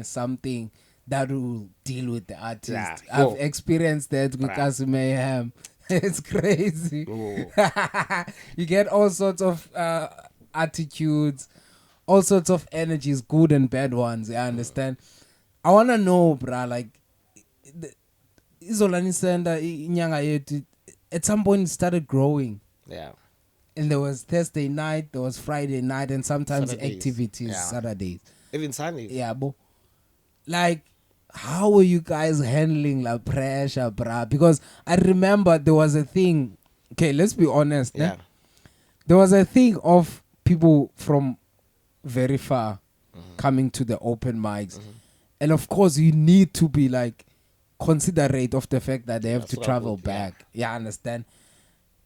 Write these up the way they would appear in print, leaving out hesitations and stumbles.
something that will deal with the artist. Yeah, I've experienced that with Kasi Mayhem. It's crazy. You get all sorts of attitudes, all sorts of energies, good and bad ones. I understand. I wanna know, bruh, like, Izolani Senda inyanga yetu at some point it started growing. Yeah. And there was Thursday night, there was Friday night, and sometimes Saturdays. activities, Saturdays. Even Sundays. Yeah, but like, how were you guys handling la pressure, bruh? Because I remember there was a thing. Okay, let's be honest. Yeah. There was a thing of people from very far coming to the open mics. And of course, you need to be like considerate of the fact that they have to travel back. Yeah, understand?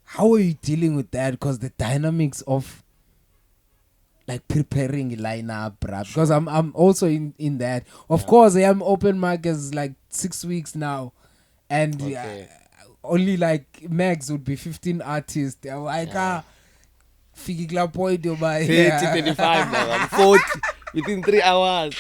How are you dealing with that? Because the dynamics of like preparing a lineup, bruh. Because I'm also in that. Of course, I am open mic is like 6 weeks now. And only like max would be 15 artists. I can't figure point 30, 35 now, 40 within 3 hours.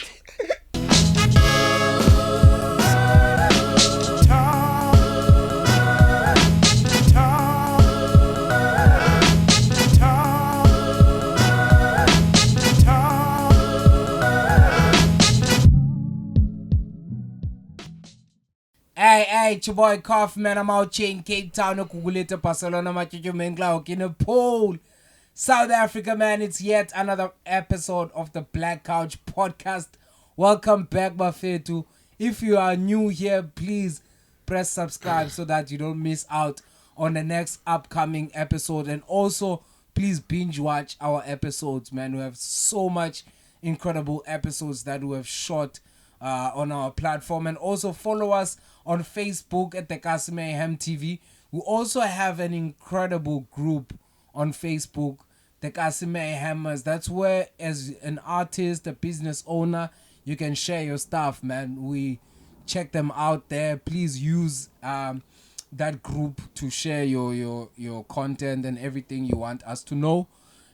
Hey, it's your boy Kaufman. I'm out here in Cape Town, Kuguleta, Barcelona, Machuchu, Menglau, in a pole. South Africa, man, it's yet another episode of the Black Couch Podcast. Welcome back, Bafetu. If you are new here, please press subscribe so that you don't miss out on the next upcoming episode. And also, please binge watch our episodes, man. We have so much incredible episodes that we have shot on our platform. And also follow us on Facebook at the Kasi Mayhem TV. We also have an incredible group on Facebook, the Kasi Mayhemmers. That's where, as an artist, a business owner, you can share your stuff, man. We check them out there. Please use that group to share your content and everything you want us to know.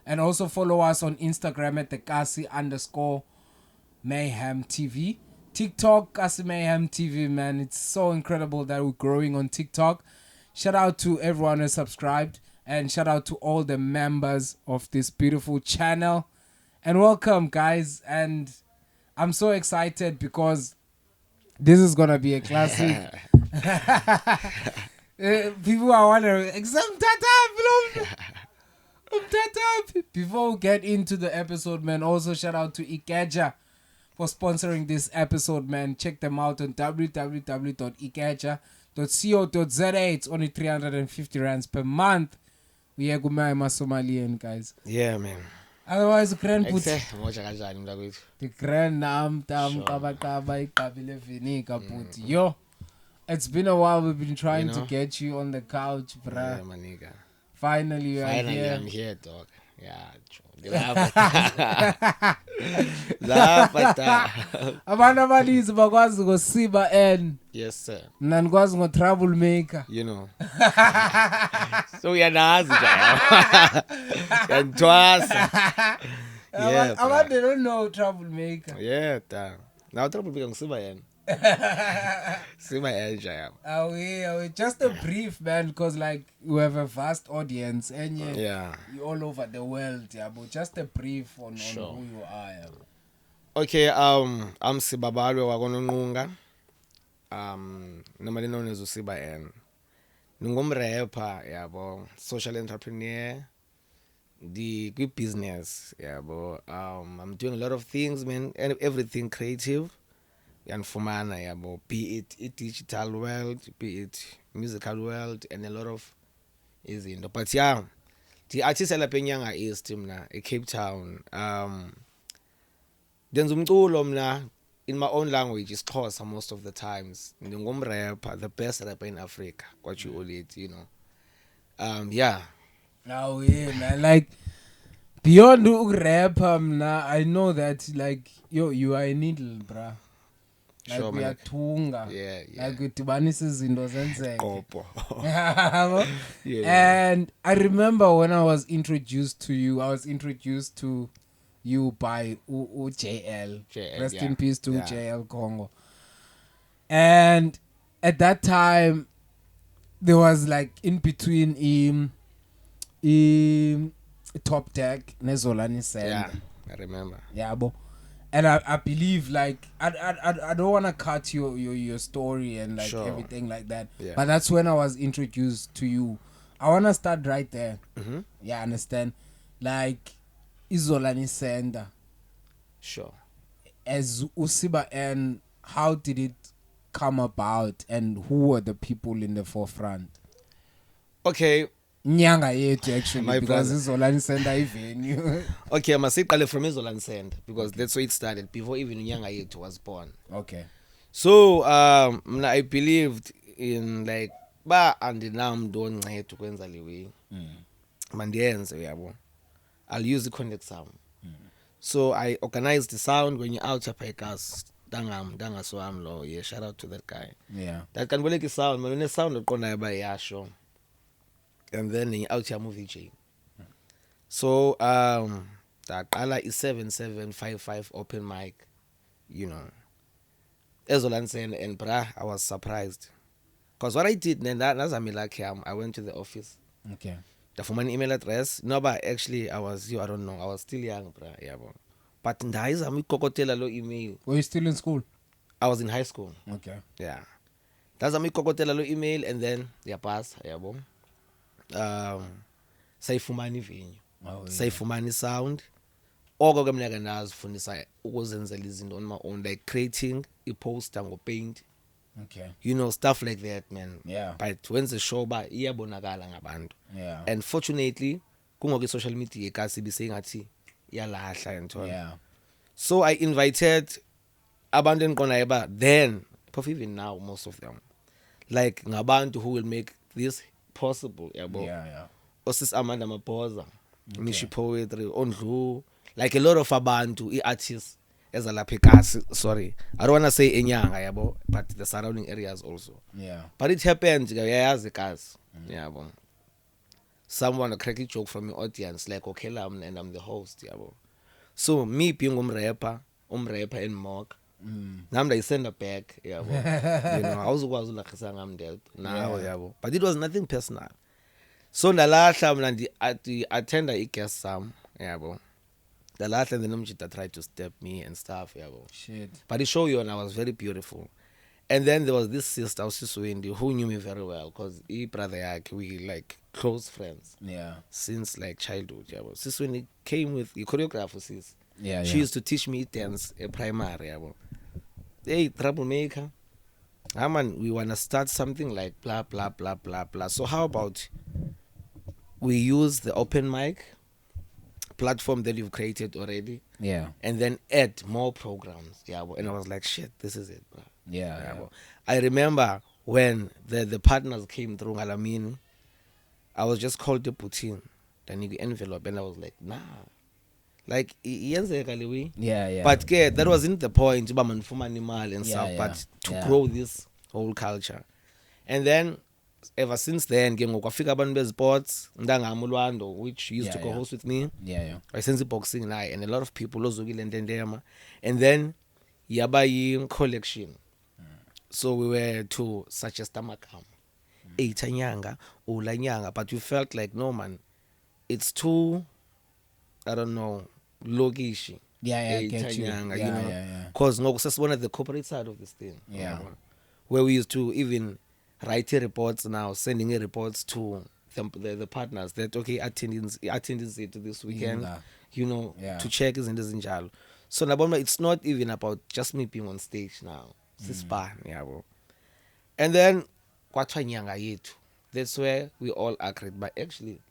And also follow us on Instagram at the Kasi_Mayhem TV. TikTok, Kasi Mayhem TV, man. It's so incredible that we're growing on TikTok. Shout out to everyone who subscribed. And shout out to all the members of this beautiful channel. And welcome, guys. And I'm so excited because this is going to be a classic. People are wondering, before we get into the episode, man, also shout out to Ikeja for sponsoring this episode, man. Check them out on www.ikeja.co.za. It's only 350 rands per month. We are Somalian, guys. Yeah, man. Otherwise, the grand put the grand put. Yo, it's been a while. We've been trying to get you on the couch, bruh. Yeah, my nigga. Finally, I'm here, dog. Yeah, abantu abaninzi bakwazi ngosiba and yes sir mna nikwazi ngo-troublemaker, you know. So uyanazi nje yantwasa. Yeah, abantu they don't know troublemaker. Yeah, damn. Now troublemaker ngisiba yena. Siba enja yam. Just a brief, man, because like we have a vast audience and you're all over the world, but just a brief on who you are. Okay, I'm Sibabalwe wakononqunga. Normally known as Usiba N. Ningumrapper, yabo, social entrepreneur, the good business, yabo. I'm doing a lot of things, man, and everything creative. And fumana, yabo, be it digital world, be it musical world, and a lot of easy. But yeah, the artist elapenyanga is timna Cape Town. Denzumculo mna in my own language is Xhosa most of the times. Rapper, the best rapper in Africa. What you all it, you know. Yeah. Oh yeah, man. Like beyond rapper, mna, I know that like you are a needle, bruh. Like sure, we are tunga. Yeah. Like utibanisa izinto zenzeke. Kopo. And I remember when I was introduced to you, I was introduced to you by JL. JL, Rest yeah. in peace to Yeah. JL Congo. And at that time, there was like in between Top Deck Nezolani Sender. I remember. Yeah, bo. And I believe like I don't want to cut your story and like Sure. everything like that. Yeah. But that's when I was introduced to you. I want to start right there. Mm-hmm. Yeah, understand. Like Izolani Sender Sure. as Usiba, and how did it come about and who were the people in the forefront? Okay. Nyanga yetu actually, My because brother. Izolani Sender venue. Okay, I must say from Izolan Send because that's where it started before even Nyanga Yet was born. Okay. So I believed in like ba andinam don't to kwenza liwe. Mandienze uyabo. I'll use the contact sound. So I organized the sound when you're out Chapekas. Danga swam lo. Yeah, shout out to that guy. Yeah. That can be like a sound, when a sound of kona by yasho. And then in out your movie J. So that color is 7755 open mic, you know. Ezolan saying and bra, I was surprised. Because what I did then that's a like I went to the office. Okay. For my email address. No, but actually I don't know. I was still young, bra, yeah. But ndaiza mi kokotela lo email. Were you still in school? I was in high school. Okay. Yeah. That's a mi kokotela lo email and then pass, yeah. Sayifumani venue. Oh, yeah. Sayifumani sound. Oko ke mina ke nazifundisa ukuzenzela izinto on my own, like creating a poster paint. Okay. You know, stuff like that, man. Yeah. But when the show ba iyabonakala ngabantu. Yeah. And fortunately, kungoku social media kasi be saying athi iyalahla and so on. Yeah. So I invited abantu engiqondayo ba then, even now most of them, like ngabantu who will make this possible, yabo. Yeah. Osis Amanda Mapoza, Mishi Poetry, Ondlu, like a lot of abantu, artists, as a lapikasi, sorry. I don't want to say Enyanga, yabo, but the surrounding areas also. Yeah. But it happened, yeah, as a case. Yabo. Someone a cracky joke from the audience, like, okay, and I'm the host, yabo. So, me being rapper and mock, now I send a back, yabo. You know, I was like, I'm dead now, yabo. But it was nothing personal. So nalahla mna attend a guest some, yabo. The last and the Numjita tried to step me and stuff, yabo. Shit. But it showed you and I was very beautiful. And then there was this sister, Wendy, who knew me very well because he brother we like close friends. Yeah. Since like childhood, yabo. Sis when he came with the choreographer, sis. Yeah. She used to teach me dance primary, yabo. Hey, troublemaker. Man, we wanna start something like blah blah blah blah blah. So how about we use the open mic platform that you've created already, Yeah. and then add more programs. Yeah, and I was like, shit, this is it, bro. Yeah. I remember when the partners came through Alamin, I was just called the Putin, then the envelope, and I was like, nah, like Yeah. but that wasn't the point, and Yeah, stuff, yeah, but to yeah. grow this whole culture, and then. Ever since then, kwafika abantu besports, ndangami uLwando, which used to co-host with me. Yeah. I sense boxing now, and a lot of people ozukile ndendema. And then yaba collection. So we were to suggest amagama. Eitanyanga, ulanyanga, but we felt like no man, it's too, I don't know, logish. Yeah, I get you. Eitanyanga, Yeah, you know, yeah. because one of the corporate side of this thing. Yeah. Where we used to even writing reports now, sending reports to the partners that okay, attendance to this weekend, you know, to check is in this injalo. So Naboma, it's not even about just me being on stage now. It's fun, yeah, bro. And then kwatanyanga yetu. That's where we all agreed, but actually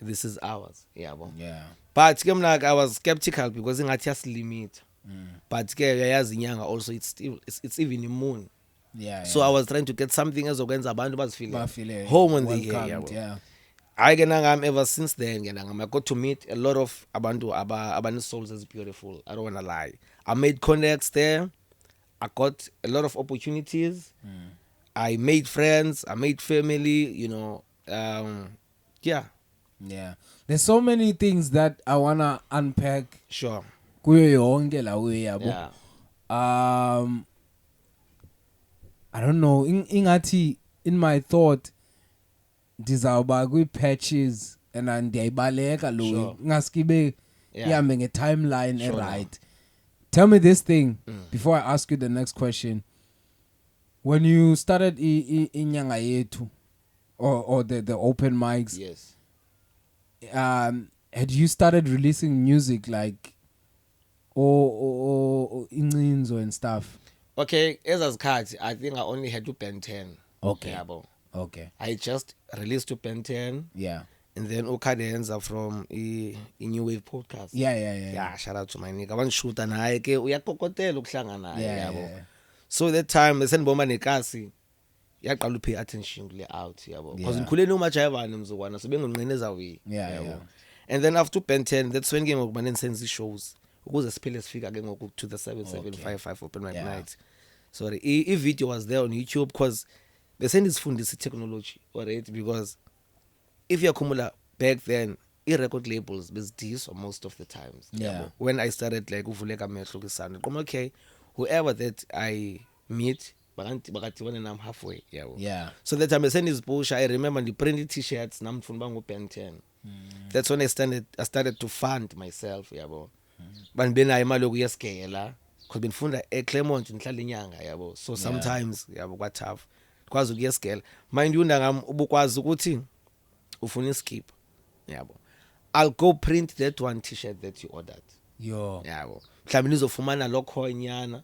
this is ours, yeah, bro. Yeah. But I was skeptical because I just limit. But also it's even the moon. Yeah. So I was trying to get something else against abantu Bafile home when they hear. Yeah. I ever since then I got to meet a lot of abantu abani souls is beautiful. I don't wanna lie. I made connects there. I got a lot of opportunities. I made friends. I made family. You know, yeah. Yeah. There's so many things that I wanna unpack Sure. kuyo yonke la uyabo. Yeah. I don't know. Ingathi in my thought ndizawuba kwi-patches and ndiyayibaleka lo Sure. ngaskibe Yeah. ihambe nge-timeline Sure right. Tell me this thing before I ask you the next question. When you started inyanga yethu or the open mics, Yes. had you started releasing music like or incinzo and stuff? Okay, as azikhathi, I think I only had to Ben 10. Okay. Yabo. Okay. I just released to Ben 10 Yeah. and then uKadenza from i New Wave podcast. Yeah. Shout out to my nigga. Wanshuta naye ke uyaqokotela ukuhlangana naye Yeah. yabo. So that time eseniboma nekasi yaqala upay attention kule out yabo. Because Yeah. ngikhuleni umajayivani mzukwana sebengonqineza we. Yeah. And then after Ben 10 that's when ke ngokubane senze shows ukuze siphele sifika ke ngoku to the 7755 open mic night. Sorry, i video was there on YouTube because besendisifundisa technology already because if you accumulate back then i-record labels bezidiswa most of the times. Yeah. When I started like uvuleka amehlo kwisana come okay whoever that I meet bakadibane nami halfway yabo. Yeah. So that time besendizipusha I remember ndiprinted t-shirts nami ndifuna uba ngu-Ben 10. That's when I started to fund myself yabo. Bandibenayo imali yokuyesigela because benifunda eClermont ndihlala inyanga yabo. So sometimes yabo kwa tough kwazi ukuyesigela mind you ndangam ubukwazi ukuthi ufuna iskip yabo. I'll go print that one t-shirt that you ordered Yo. yabo. Mhlawumbe nizofumana lokho nyana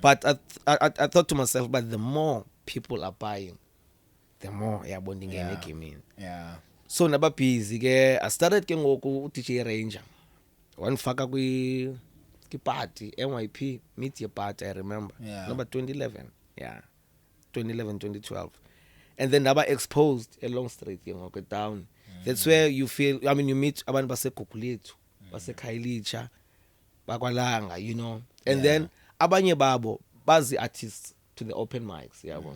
but I thought to myself but the more people are buying the more yabo ndingena egamini. Yeah. So naba busy ke I started ke ngoku DJ Ranger wanifaka kwi party NYP media party I remember number 2011 2012 and then naba exposed along street ke ngoku down. That's where you feel I mean you meet abantu baseGugulethu baseKhayelitsha bakwalanga you know and then abanye babo bazi artists to the open mics yabo.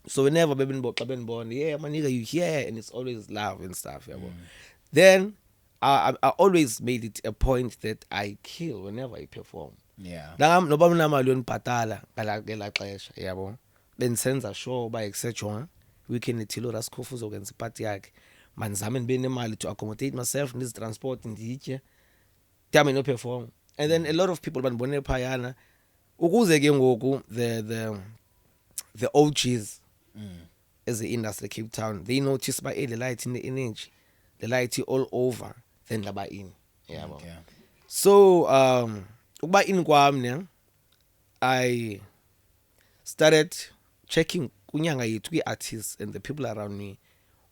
So whenever xa benibona yeah my nigga you here and it's always love and stuff yabo. Then I always made it a point that I kill whenever I perform. Yeah. Noba unamali yonibhatala ngala xesha yabo. Bensenza show ba exejon weekend ethilo Raskhofu uzokwenza iparty yakhe. Manizame nibe nemali to accommodate myself ndiz transport nditye. Dami no perform. And then a lot of people banibone phayana ukuze ke ngoku the OGs as the industry Cape Town they notice by the light in the energy the light all over then laba in yabo. Okay. So ukuba in kwami ne I started checking kunyanga yethu kwi-artists and the people around me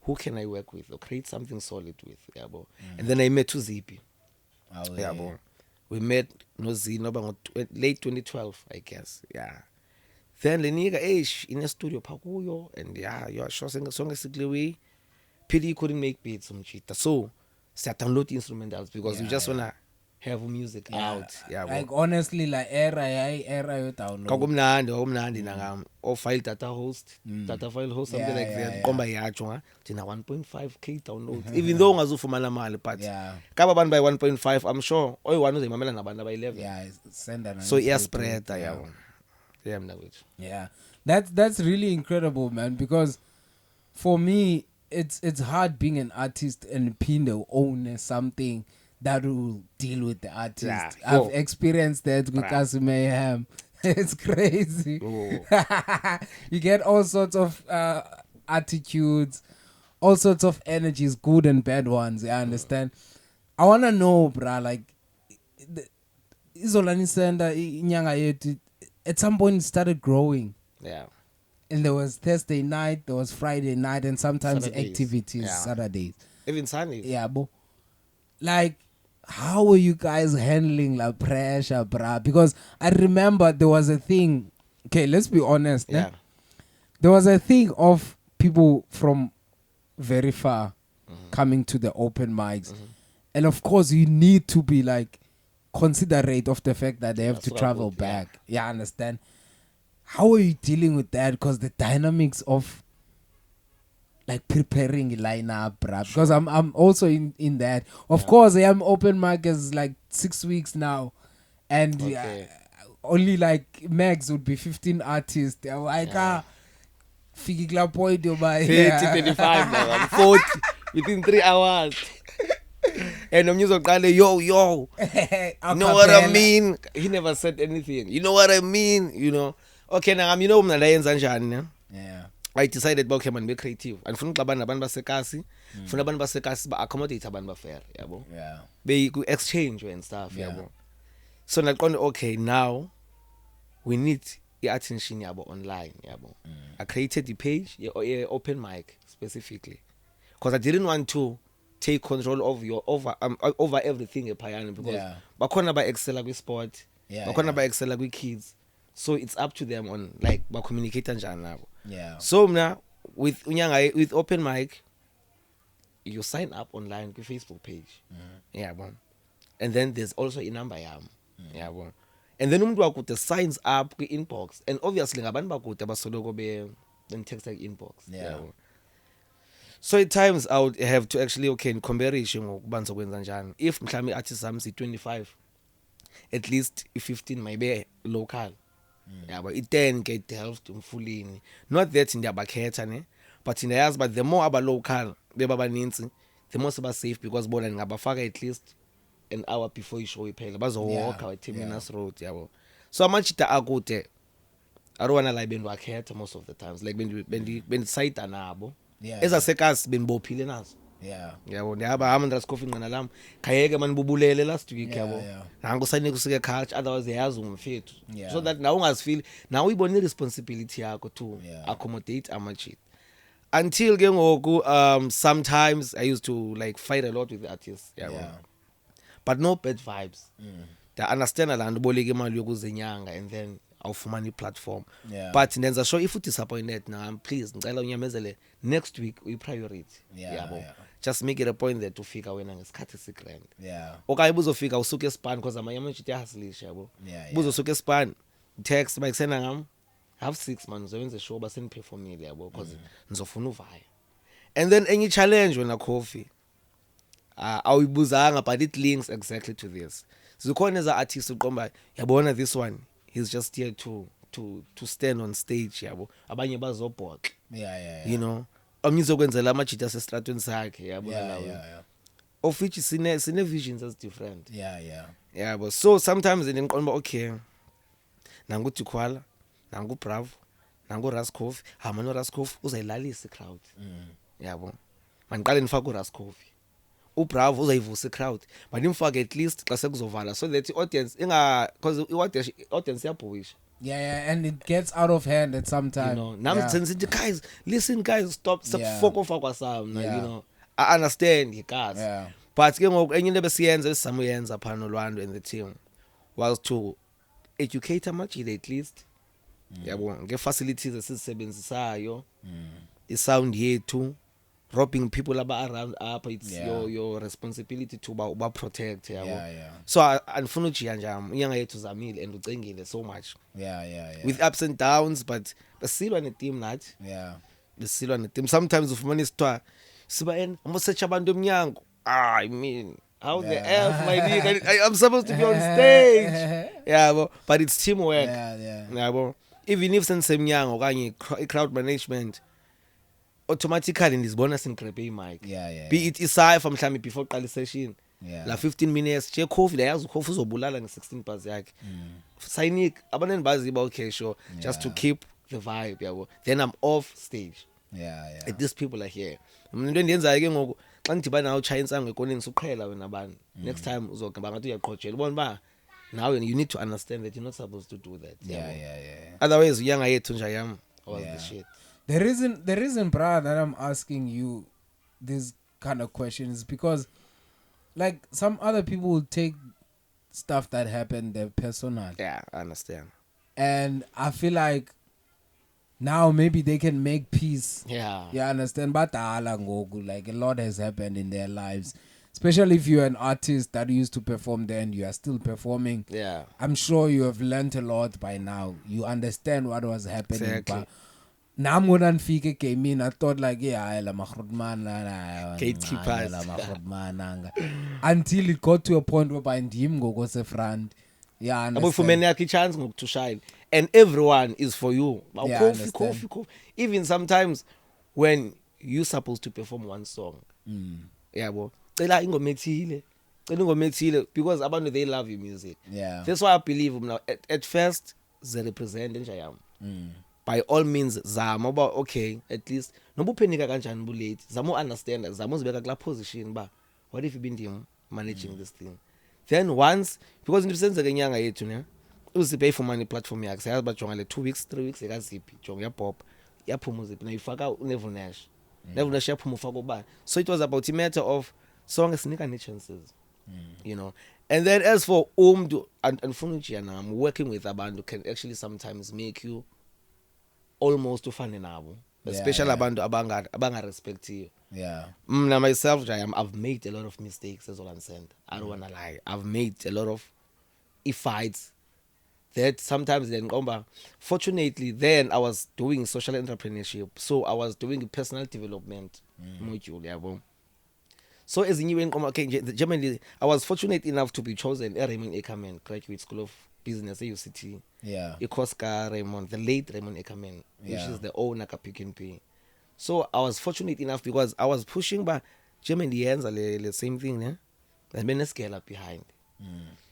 who can I work with or create something solid with yabo. And then I met uZippy yabo. We met noZino about late 2012 I guess then lenika in a studio phakuyo and you are sure sonke siklewe Pili couldn't make beats umjita so download instrumentals because you just wanna have music out like honestly like era yo download kwakumnandi nangam or file data host data file host something like that qomba yacho thina 1.5k downloads even though ungazufumana mali but kaba abantu by 1.5 I'm sure oyi1 uzayimamela nabantu aba 11 send that so iya spread yabo mna kwethu. That's really incredible man because for me it's hard being an artist and being the owner something that will deal with the artist. I've experienced that with Kasi Mayhem. It's crazy. You get all sorts of attitudes, all sorts of energies, good and bad ones. I understand. I wanna know, bruh, like Izolani Senda inyanga yetu at some point it started growing. And there was Thursday night, there was Friday night, and sometimes Saturdays. Activities Saturdays. Even Sundays. But like, how were you guys handling la pressure, bruh? Because I remember there was a thing. Okay, let's be honest. There was a thing of people from very far coming to the open mics, and of course you need to be like considerate of the fact that they have to travel back. Yeah, understand. How are you dealing with that? Because the dynamics of like preparing a lineup, bruh, because I'm also in that. Of course, I am open mic is like 6 weeks now, and Okay. only like max would be 15 artists. I can't figure point by 30, 35, like 40 within 3 hours. And I'm just like, yo, you know what I mean? He never said anything. You know what I mean? You know. Okay, now you know Yeah. I decided okay man be creative. And funa uxabana nabantu basekasi, funa abantu basekasi ba accommodate abantu ba fair, yabo. Yeah. Be ku exchange and stuff, Yeah. yabo. So naqonda okay, now we need i-attention yabo online, yabo. I created the page, open mic specifically. Because I didn't want to take control of your over everything ephayana because bakhona ba excel kwi sport, bakhona ba excel kwi kids. So it's up to them on like ba communicate kanjani nabo. Yeah. So now with unyanga with open mic you sign up online kwi Facebook page. Yeah, bon. And then there's also a number yam. Yeah, bon. And then umuntu wakude signs up kwi inbox and obviously ngabantu bakude basoloko be text like inbox. Yeah. Bon. So at times I would have to actually okay in comparison ngokuba ngizokwenza njani. If mhlawumbe artist sami si 25 at least i15 maybe local. Yeah, but i10 get helped umfulini. Not that ndiyabakhetha ne, but ndayazi but the more aba local beba baninzi, the more siba safe because bona ngabafaka at least an hour before ishow iphela bazowalk our 10 minutes road yabo. So amachita akude I don't wanna like bendiwakhetha most of the times like bendisayida nabo. Ezasekasi bendibophile nazo. Yeah. Yabo ndihamba hamba ndraskofi inqina lam khayeke mani bubulele last week yabo nangu sanike usike culture otherwise yazi umfethu so that now ungazifeel now uyibona responsibility yakho to accommodate amachit until ke ngoku sometimes I used to like fight a lot with the artists yabo but no bad vibes. They understand la nto boleka imali yokuzenyanga and then awufumana i-platform but ndenza sure if u-disappointed now please ngicela unyamezele next week uyi-priority yabo just make it a point that ufika wena ngesikhathi esigrand okanye buzofika usuke espan because amanye amajit ayahasilisha yabo buzosuka espan text bayikusena ngam have 6 months zowenze show baseniperformile yabo because nizofuna uvaya and then enye challenge wena coffee awuyibuzanga but it links exactly to this zikhona eza artists uqomba yabona this one he's just here to stand on stage yabo abanye bazobhoxa you know amnyizokwenzela amajita sestratweni sakhe yabona lawo of which sine visions as different yabo so sometimes ndiqonda okay nangu Tikwala nangu Bravo nangu Raskoff hamano Raskoff uzayilalisa crowd yabo maniqale nifake uRaskoff uBravo uzayivusa crowd but imfake at least xa sekuzovala so that audience because audience yabhuisha and it gets out of hand at some time. You know, now guys, listen, guys, stop fuck off kwasam, you know. I understand you guys. But ke ngoku enye into besiyenza esisamuyenza phana Lwando and the team was to educate amajit at least. Yabo, nge-facilities esizisebenzisayo. I-sound yethu. Robbing people around up, it's your responsibility to ba protect yabo. So andifuna ujiya njam inyanga yethu zamile and ucengile so much with ups and downs but besilwa neteam nathi besilwa neteam sometimes ufumana isithwa siba amosearch abantu emnyango I mean how the f my nigga I'm supposed to be on stage yabo but it's teamwork yabo even if sensemnyango okanye crowd management automatically ndizibona singgrebe imic be it isayfa mhlawumbe before qala session la 15 minutes che coffee la yazi coffee uzobulala nge16 bars yakhe signic abaneni baziba okay sure just to keep the vibe yabo then I'm off stage these people are here into endiyenzayo ke ngoku xa ngidibana nawo chaya insango ekoneni suqhela wena abantu next time uzogaba ngathi uyaqhojela ubona ba now you need to understand that you're not supposed to do that otherwise uyanga yethu nje yam all the shit. The reason, brother, that I'm asking you this kind of questions because, like, some other people will take stuff that happened their personal. Yeah, I understand. And I feel like now maybe they can make peace. Yeah. You understand? But like a lot has happened in their lives. Especially if you're an artist that used to perform there and you are still performing. Yeah. I'm sure you have learned a lot by now. You understand what was happening. Exactly. But Nam ngona nifike egamini I thought like yeah la magrotman Gatekeepers. la magrotman until it got to a point whereby ndim ngokose front. Yeah, I Abo understand. ufumene yakho chance to shine, and everyone is for you. Yeah, I Coffee, understand. coffee, coffee. Even sometimes when you supposed to perform one song, yabo, cela ingoma ethile, cela ingoma ethile, because abantu they love your music. Yeah. That's why I believe now. At first, they represent nje yam. By all means, zama about okay, at least nobu phenika kanjani bu late. Zama understand, zama uzibeka kula position ba. What if you been managing this thing? Then once, because into sense kenyanga yethu ne, uzipay for money platform yakhe sayazi bajonga le 2 weeks 3 weeks ekaziphi jonga yapop yaphuma uziphi na ifaka uNeville Nash. Neville Nash yaphuma ufaka ubani. So it was about a matter of song esinika ne chances. You know, and then as for unfortunately I'm working with abantu can actually sometimes make you almost ufane nabo, especially abantu abanga respect you. Yeah. Now myself, I've made a lot of mistakes. That's all I'm saying. I don't wanna lie. I've made a lot of fights that sometimes then fortunately then I was doing social entrepreneurship, so I was doing a personal development module. Yeah, boom. So as in you okay, Germany, I was fortunate enough to be chosen at Raymond Ackerman Graduate School of Business at UCT. Yeah. Ikoska Raymond, the late Raymond Ackerman, which Yeah. is the owner of Pick n Pay. So I was fortunate enough because I was pushing by Germany ends the same thing, yeah. And then scale up behind.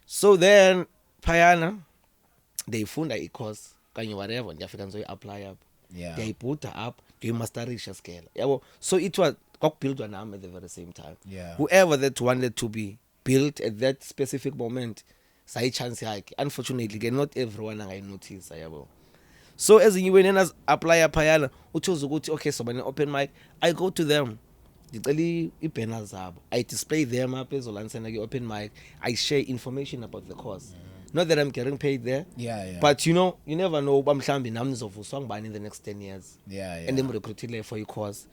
So then Payana, they found a course, can you whatever, the Africans will apply up. Yeah. They put her up, they master reach a scale. Yeah, well, so it was got built one arm at the very same time. Yeah. Whoever that wanted to be built at that specific moment, say chance hike. Unfortunately, not everyone I notice. So as in you when as apply a payana, uchoose ukuthi okay, so when open mic, I go to them. I display them up as well and open mic. I share information about the course. Not that I'm getting paid there. Yeah. But you know, you never know mhlambi nami nizovuswa in the next 10 years. Yeah. And then recruited for your course.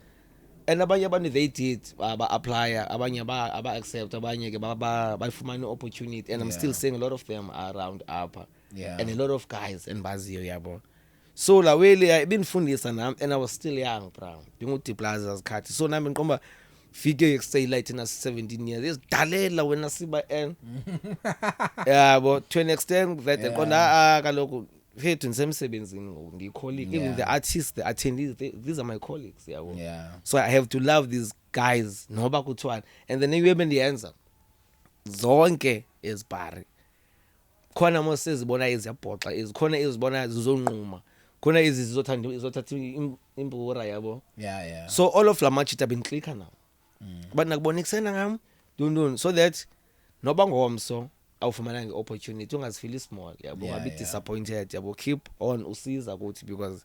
And abanye abantu they did apply, abanye aba accept, abanye ke bayifumana opportunity, and I'm still seeing a lot of them around upper. Yeah. And a lot of guys and Bazio yabo. So la really I been fundisa nami and I was still young, bro. Dinguthi plaza skhathi. So nami ngiqomba fike stay late na 17 years. Isidalela wena siba en. Yeah, but to an extent that ngiqonda kaloku fethu nisemsebenzini ngicolleague, even the artists, the attendees, these are my colleagues. Yeah. So I have to love these guys noba kuthiwani, and then ibe ndiyenza zonke ezibhari khona mose sizibona iziyabhoxa izikhona izibona zizonquma khona izizothanda izothatha imbura yabo. Yeah. So all of lamachita been clicker now, but nakubona ikusena ngam dundun, so that noba ngomso awufumana ngeopportunity ungazifeel small yabo, a bit disappointed yabo, keep on usiza ukuthi because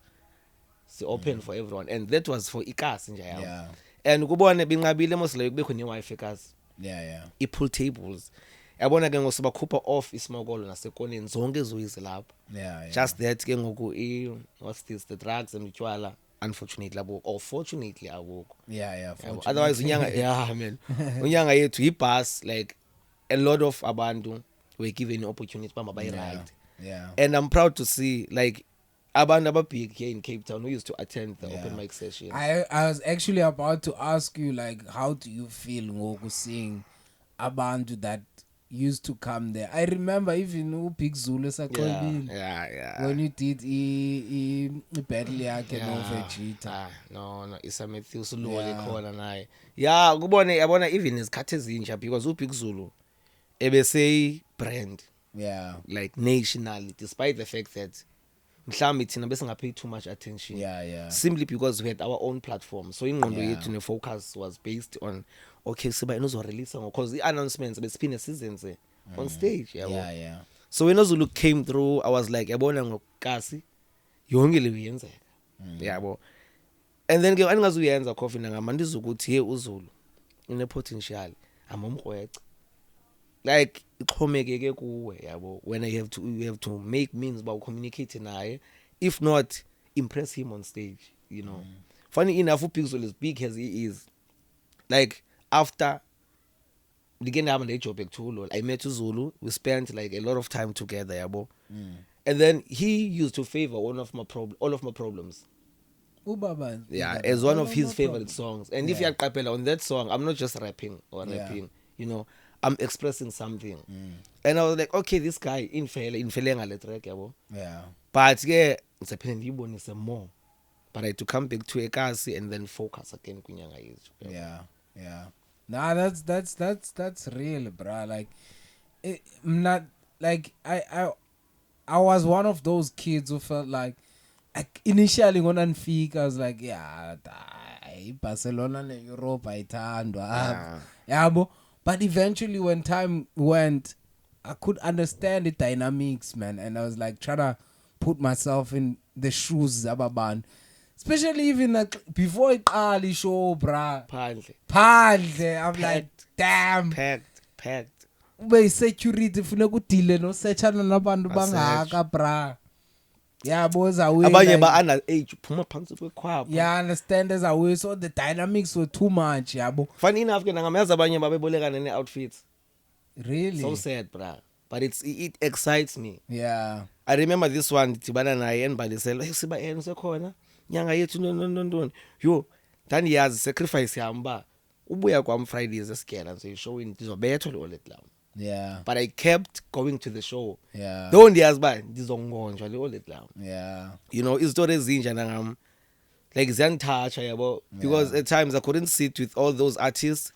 it's open for everyone, and that was for ikasi nje yabo. Yeah. And kubone binqabile mosile kubekho ne wifi kasi Yeah. i-pool tables yabona ke ngokuba khupha off isimokolo nasekoneni zonke ezoyizi lapho. Yeah. Just that ke ngoku what's this, the drugs and utshwala unfortunately labo or fortunately awukho. Yeah. Otherwise unyanga yeah man unyanga yethu ibus, like a lot of abantu were given opportunity bamba by right. Yeah. And I'm proud to see like abantu ababig here in Cape Town who used to attend the open mic session. I was actually about to ask you like how do you feel ngoku seeing abantu that used to come there? I remember even Big Zulu esaxolile Yeah. when you did a battle yakhe no Vegeta. No Isa Matthews Luwale khona naye. Yeah, kubone yabona even izikhathi ezintsha because uBig Zulu ebese brand Yeah. like nationally, despite the fact that mhlawumbe thina bese ngapay too much attention. Yeah. Simply because we had our own platform. So ingqondo yethu ne focus was based on okay siba inozo release because the announcements besiphinde sizenze on stage yabo. Yeah. So when Zulu came through, I was like yabona ngokasi yonke le uyenzeka yabo. And then ke andingazuyenza coffee nangama ndizokuthi hey uZulu une potential amomgwece, like iqhomekeke kuwe yabo, when you have to make means ba communicate naye, if not impress him on stage, you know. Funny enough, Pixel as big as he is, like after the happened at Joburg too, I met uZulu, we spent like a lot of time together yabo. And then he used to favor all of my problems. Ubaba. Yeah, Ubaba. as one Oh, of no, his no favorite problem. songs. And if Yeah. you're Kapela on that song, I'm not just rapping or Yeah. rapping, you know, I'm expressing something. And I was like, okay, this guy in ngale track yabo. Yeah. But yeah, it's a more. But I had to come back to Ekasi and then focus again kunyanga yethu. Yeah. Yeah. Nah, that's real, bruh. Like, not like I was one of those kids who felt like initially when I was like, yeah, Barcelona and Europe ayithandwa. Yeah. Yabo. But eventually when time went, I could understand the dynamics, man, and I was like trying to put myself in the shoes zababan. Especially even like before iqali show, bruh. Phandle. Phandle, I'm like, Packed. damn. Packed. Ube security funeka udile no searchana nabantu Basearch. bangaka, bra. Yeah, boys are way Abanye like, ba under age phuma phansi kwekhwapha. yeah, understand as a way, so the dynamics were too much, yabo. Funny enough ke ngamayazi abanye babebolekana ne outfits. Really? So sad, bruh. But it excites me. Yeah. I remember this one dibana naye enibalisela hey siba yena usekhona nyanga yethu no yo ndandiyazi sacrifice yami ba ubuya kwam Fridays esigela nje show ndizobethwa lo let down. Yeah. But I kept going to the show. Yeah. Though ndiyazi ba ndizongonjwa le let down. Yeah. You know, izitori ezinja nangam like ziyangitoucha yabo because at times I couldn't sit with all those artists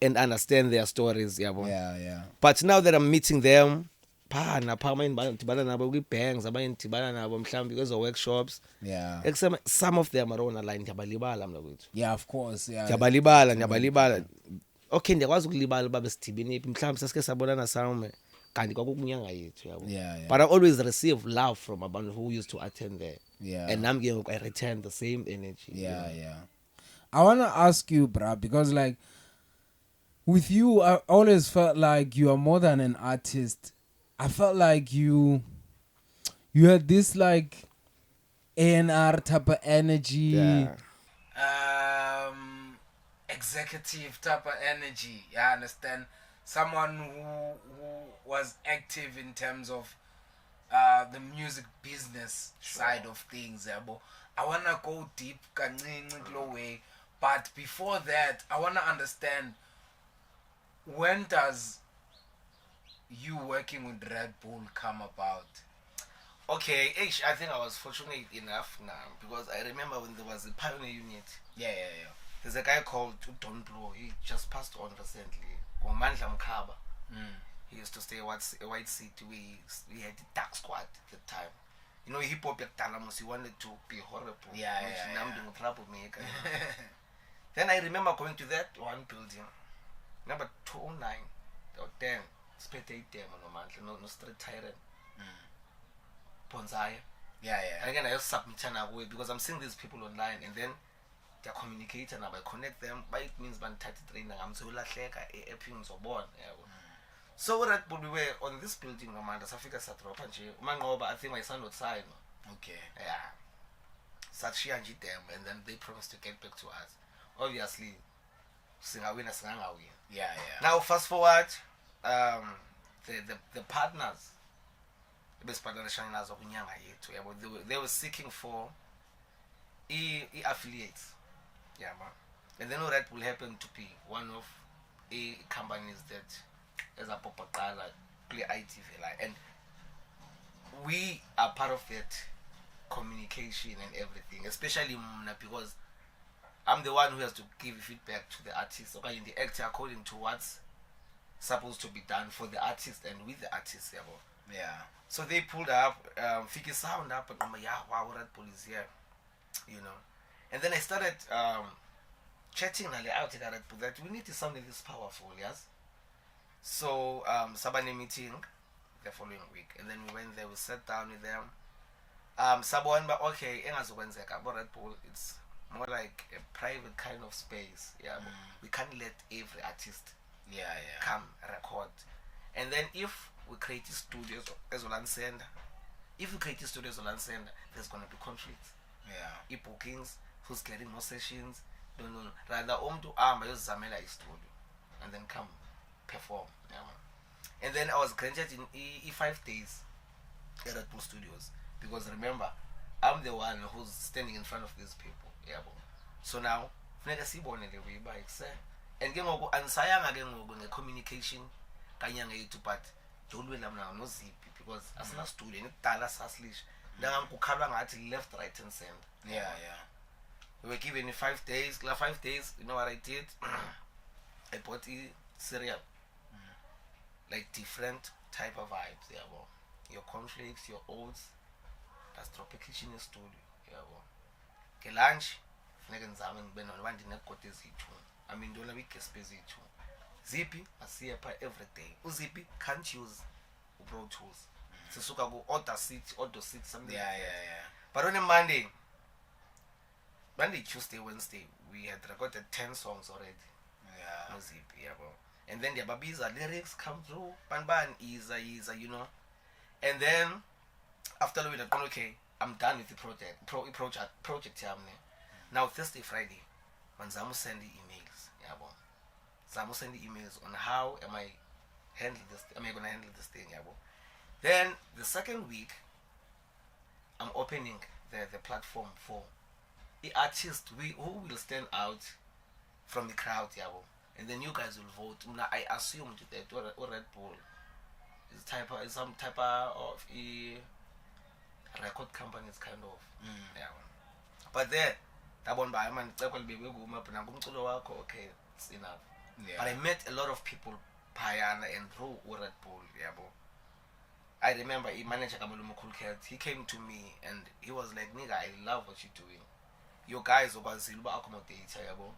and understand their stories yabo. Yeah. But now that I'm meeting them napha ndibana nabo kwi-banks abanye ndibana nabo mhlawumbi kwezo workshops Yeah. except some of them are on the line ndiyabalibala mna kwethu Yeah, of course. Yeah. ndiyabalibala okay ndiyakwazi ukulibala uba besidibene phi mhlawumbi sasike sabonana samwe kanti kwakukunyanga yethu yabo. Yeah. But I always receive love from abantu who used to attend there. Yeah. And I'm getting I return the same energy. Yeah, yeah. I want to ask you, bruh, because like with you, I always felt like you are more than an artist. I felt like you had this like A&R type of energy. Yeah. Executive type of energy. I understand. Someone who was active in terms of the music business side of things. Yabo. I wanna go deep, kancinci way. But before that, I wanna understand, when does you working with Red Bull come about? Okay, I think I was fortunate enough now because I remember when there was a pioneer unit. Yeah. There's a guy called Don Blow. He just passed on recently. Mandla Mkhaba. He used to stay at White City. We had the dark squad at the time. You know, hip hop he wanted to be horrible. Yeah. Being a troublemaker. Then I remember going to that one building, number 209 or 10, Spete no street tyrant. Ponzaya. Yeah. And again, I just submit away because I'm seeing these people online and then they're communicating and I connect them. But it means ban 33 I'm so born. So Red Bull, we were on this building, Safika Satrop and I think my son would sign. Okay. Yeah. Sachi and them and then they promised to get back to us. Obviously, Yeah. now fast forward, the partners, they were seeking for affiliates. Yeah, man. And then Red Bull happened to be one of a companies that as a popakala play ITV and we are part of that communication and everything, especially because I'm the one who has to give feedback to the artist, okay, in the actor according to what's supposed to be done for the artist and with the artist. Yeah. So they pulled up, Fiki sound up, and I'm like, yeah, wow, Red Bull is here, you know. And then I started chatting out to Red Bull that we need something this powerful, yes. So Sabane meeting the following week, and then we went there, we sat down with them. Sabon, but okay, Red Bull, it's more like a private kind of space. Yeah, we can't let every artist come record. And then if we create studios as well and send, there's gonna be conflicts. Yeah. Bookings, who's getting more sessions, no. Rather to Zamela studio and then come perform. Yeah. And then I was granted in 5 days at Red Bull Studios because remember, I'm the one who's standing in front of these people. yabo. So now funeka sibone le way bike se and ke ngoku anisayanga ke ngoku nge-communication kanyanga yethu but jolwela mna noZiphi because asina studio nikudala sasilish ndangangukhalwa ngathi left right and center. Yeah. We were given 5 days. 5 days, you know what I did? I bought a cereal. Like different type of vibes. Yeah, well. Your cornflakes, your oats. That's drop a kitchen in studio. Yeah, well. Okay, lunch. I mean, don't have a space. Zippy, I see a every day. Zippy can't use Pro Tools. So go order seats, something. Yeah. But on a Monday, Tuesday, Wednesday, we had recorded 10 songs already. Yeah. No Zippy, yeah, bro. And then the babies lyrics come through. Ban is you know. And then after we had gone, okay, I'm done with the project. Now Thursday, Friday, when Zamu send the emails, yeah, bro. Zamu send the emails on how am I gonna handle this thing, yeah, bro. Then the second week, I'm opening the platform for the artist who will stand out from the crowd, yeah, bro. And then you guys will vote. I assumed that Red Bull is some type of a record companies kind of. Yeah. But then that one by man okay, it's enough. Yeah. But I met a lot of people Payana and through Red Bull, yeah, bro. I remember a manager he came to me and he was like, nigga, I love what you're doing. You guys are going to accommodate, yeah, bro.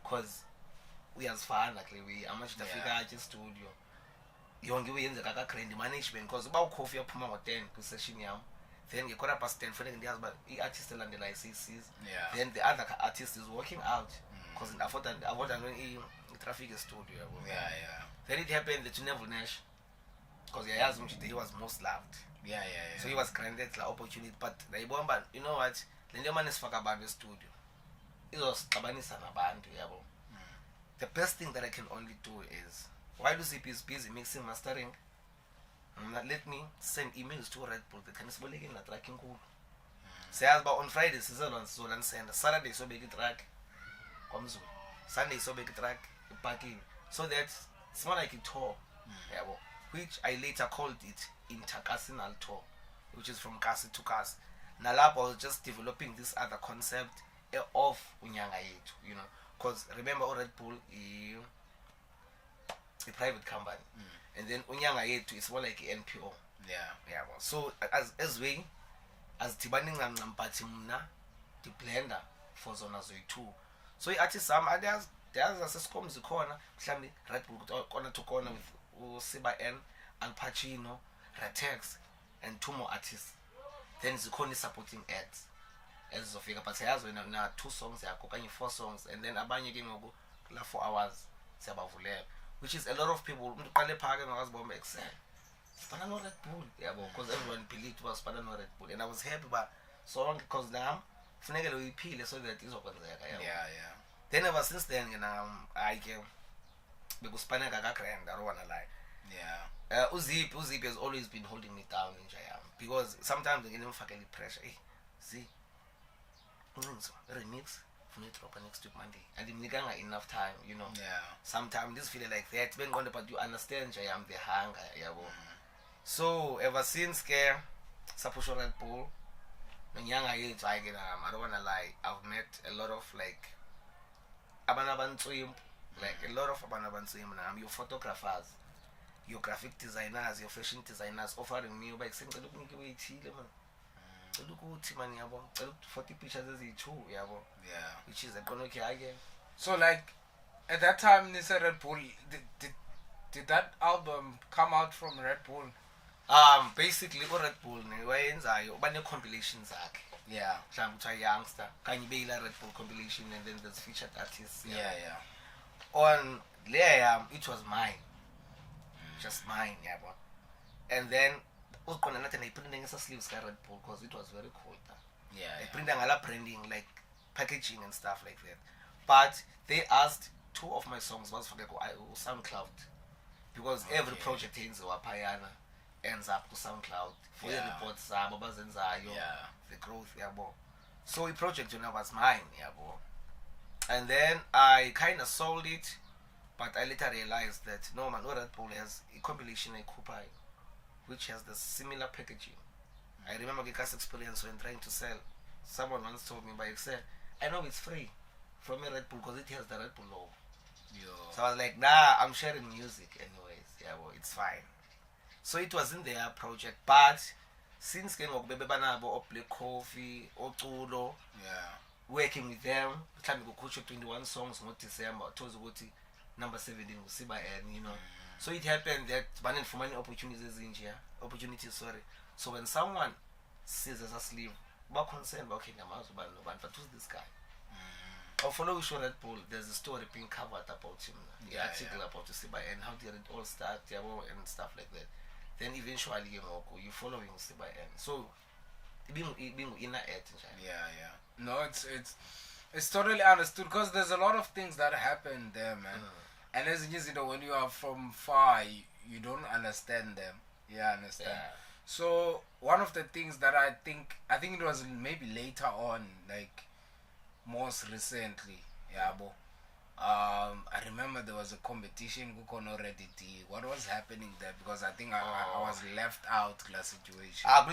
Cause we as far like we how much the figure I just told you. You want to give the grand management because about coffee up more 10 to session yam. Then you got up past 10 for the but the artist and the licenses. Yeah. Then the other artist is working out because I thought traffic is studio. Yeah. Then it happened that you never nash because he was most loved. Yeah. So he was granted the opportunity, but you know what? The man is fuck about the studio. It was Kabanisa Nabantu, yeah. The best thing that I can only do is while Lucy is busy mixing, mastering, let me send emails to Red Bull. They can spell again la tracking cool. Say about on Friday, season on Solan send Saturday so big track comes Sunday so big track packing. So that it's more like a tour. Yeah, which I later called it intercasinal tour, which is from Kasi to Kasi. Nalapa was just developing this other concept of Unyanga yetu, you know. Because remember Red Bull is a private company. And then Unyanga yetu is more like an NPO. Yeah. So as Tibaning Nampati Muna, the blender for Zona Zoi 2. So artists some others as comes the corner, Slammy, Red Bull corner to corner with Siba N and Pacino, Ratex, and 2 more artists. Then Zukoni supporting ads. As of figure, but has when 2 songs, 4 songs, and then Abanya game go 4 hours, which is a lot of people. Spanano Red Bull, yeah, because everyone believed it was Spanano Red Bull, and I was happy about so long because now, Finega we peel so that is open there. Yeah. Then ever since then, you know, I came because Spanaga grand, I don't wanna lie. Yeah. Uzip has always been holding me down in Jayam because sometimes they get him fucking pressure. Hey, see, remix for me drop next week Monday, and the nigga enough time, you know. Yeah. Sometimes this feeling like that, when going but you understand Jayam the hunger, yeah. So ever since care, Sapusho Red Bull, when young age I don't wanna lie, I've met a lot of like Abanabantuim, like a lot of Abanabantuim, and I'm your photographers. Your graphic designers, your fashion designers offering me by saying, look, look 40 pictures as a two, yeah, which is a okay again. So like at that time Nisa Red Bull did that album come out from Red Bull? Basically Red Bull when compilations Yeah. Youngster, can you be Red Bull compilation and then there's featured artists. Yeah. On there it was mine. Just mine, yeah, bro. And then I put in sleeves Red Bull because it was very cool. Yeah. I print a branding like packaging and stuff like that. But they asked 2 of my songs was for the SoundCloud because every project ends up to SoundCloud for the reports, the growth, yeah, bro. So the project was mine, yabo. And then I kind of sold it, but I later realized that no man, Red Bull has a compilation in Kupai, which has the similar packaging. I remember Gikas experience when trying to sell. Someone once told me by Excel, I know it's free from a Red Bull because it has the Red Bull logo. Yo. So I was like, nah, I'm sharing music anyways. Yeah, well, it's fine. So it was in their project, but since ke ngoku bebebanabo o Black Coffee, oculo, Yeah. working with them, mhlawumbe kukhutshwe 21 songs ngoDecember, uthola ukuthi number 17 ngusiba N, you know. So it happened that banifumana opportunities, sorry. So when someone sees us asleep, ba concerned, okay, ngamazi ubani nobani, but who's this guy? Or follow Show Red Bull, there's a story being covered about him. The article about Siba and how did it all start, and stuff like that. Then eventually you following Siba N. So being inner edge. Yeah. No, it's totally understood because there's a lot of things that happen there, man. And as you know, when you are from far, you don't understand them. Yeah, understand. Yeah. So one of the things that I think it was maybe later on, like most recently, yeah, but I remember there was a competition already. What was happening there? Because I think I was left out class situation. I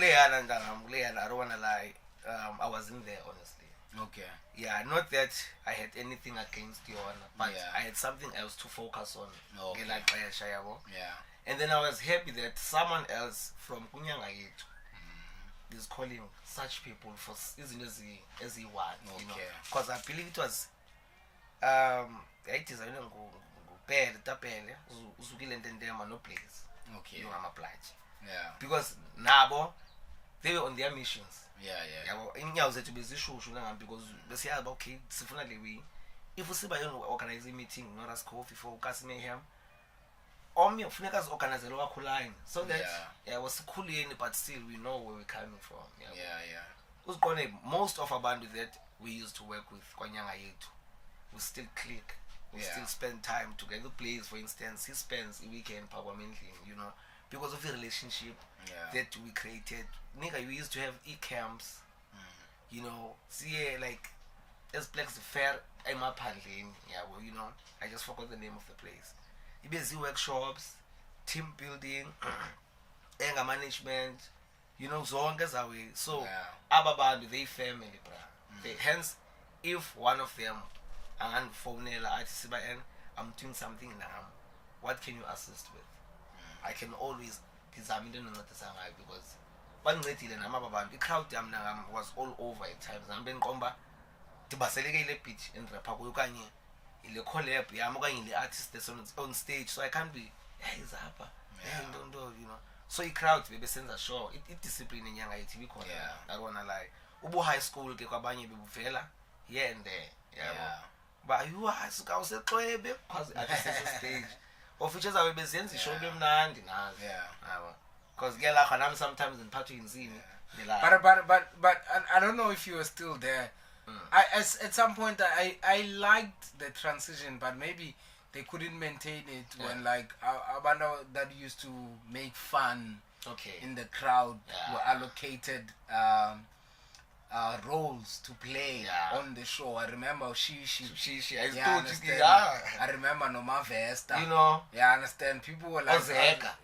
don't wanna lie. I wasn't there honestly. Okay. Yeah, not that I had anything against you, but Yeah. I had something else to focus on. Okay. Yeah. And then I was happy that someone else from Kunyanga Yetu is calling such people for as he want, you know. Okay. Because I believe it was it is no place. Okay. You are pledge. Yeah. Because nabo they were on their missions. Yeah. Yabo inyawo zethu bezishushu nangami because besiyazi okay sifuna lewi if usiba yona organize meeting no Ras Coffee for Kasi Mayhem omnye kufuneka organize lo wakho line so that yabo sikhuleni but still we know where we're coming from. Yeah. Uziqone most of abantu that we used to work with kwanyanga yethu we still click, we still spend time together. Plays for instance he spends a weekend permanently, you know, because of the relationship that we created. Nigga, we used to have e-camps, you know, see like as Plex Fair Emaphandleni, well, you know, I just forgot the name of the place. Busy workshops, team building, anger management, you know, zonke zawe. So ababantu they family, bra. Hence, if one of them angifonela athi siba and I'm doing something now, what can you assist with? I can always design into ngathi because bangincedile nama babantu i-crowd yami nami was all over at times ngibe ngiqomba dibaseleke ile beat in rap kuyo kanye ile collab yami okanye ile artist that's on stage, so I can't be hey zapha you know. So i-crowd bebesenza show i-discipline inyanga yithi bikhona I wanna lie ubu high school ke kwabanye bebuvela here and there but you asika usexwebe because at the stage of features awe bezenza ishow lemnandi nazi because get like I'm sometimes in party in scene. But I don't know if you were still there. At some point I liked the transition, but maybe they couldn't maintain it when like Abanda that used to make fun in the crowd were allocated roles to play on the show. I remember she I remember Noma Vesta. You know. Yeah, I understand. People were like Zeka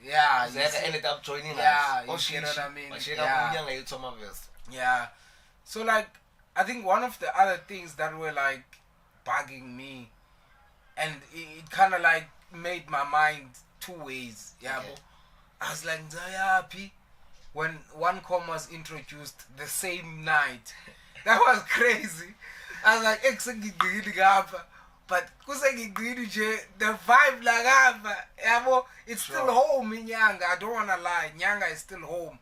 ended up joining us. You know what I mean? Yeah. So like I think one of the other things that were like bugging me and it kinda like made my mind two ways. I was like happy when one com was introduced the same night. That was crazy. I was like, but the vibe like it's still home in Nyanga. I don't wanna lie, Nyanga is still home.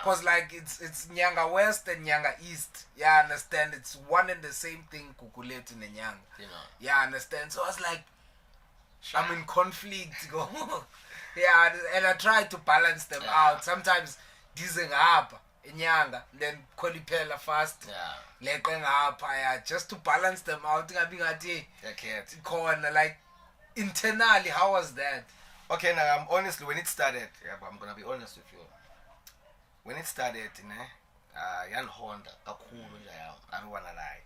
Cause like it's Nyanga West and Nyanga East. Yeah, I understand. It's one and the same thing, Kukuletu and Nyanga. You know. Yeah, I understand. So I was like, I'm in conflict. Yeah, and I try to balance them out. Sometimes dizeng up Nyanga, then Kolipela fast. Just to balance them out. Like internally, how was that? Okay, now honestly when it started, I'm gonna be honest with you. When it started, yanihonda kakhulu nje yawo I don't wanna lie.